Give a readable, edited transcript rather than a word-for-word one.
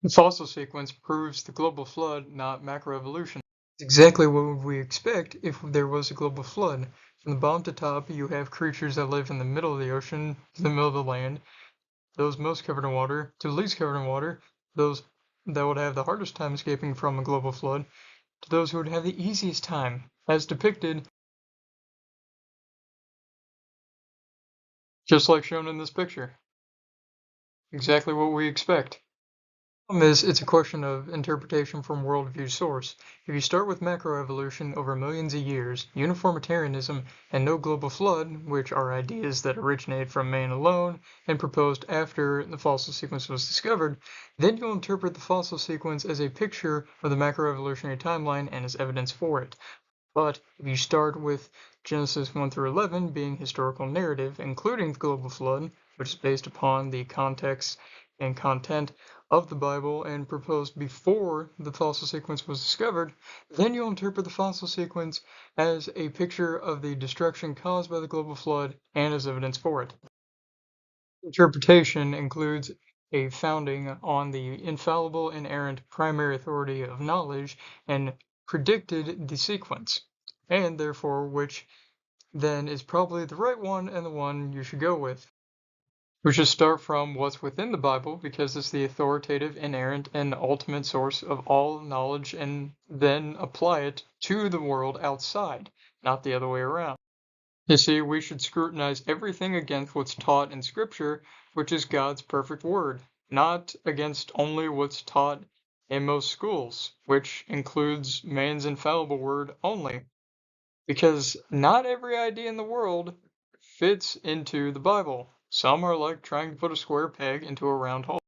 The fossil sequence proves the global flood, not macroevolution. It's exactly what we expect if there was a global flood. From the bottom to top, you have creatures that live in the middle of the ocean, in the middle of the land, those most covered in water, to the least covered in water, those that would have the hardest time escaping from a global flood, to those who would have the easiest time, as depicted, just like shown in this picture. Exactly what we expect. Is it's a question of interpretation from worldview source. If you start with macroevolution over millions of years, uniformitarianism, and no global flood, which are ideas that originate from man alone and proposed after the fossil sequence was discovered, then you'll interpret the fossil sequence as a picture of the macroevolutionary timeline and as evidence for it. But if you start with Genesis 1 through 11 being historical narrative, including the global flood, which is based upon the context and content of the Bible and proposed before the fossil sequence was discovered, then you'll interpret the fossil sequence as a picture of the destruction caused by the global flood and as evidence for it. Interpretation includes a founding on the infallible, inerrant, primary authority of knowledge and predicted the sequence, and therefore which then is probably the right one and the one you should go with. We should start from what's within the Bible because it's the authoritative, inerrant, and ultimate source of all knowledge, and then apply it to the world outside, not the other way around. You see, we should scrutinize everything against what's taught in Scripture, which is God's perfect word, not against only what's taught in most schools, which includes man's infallible word only. Because not every idea in the world fits into the Bible. Some are like trying to put a square peg into a round hole.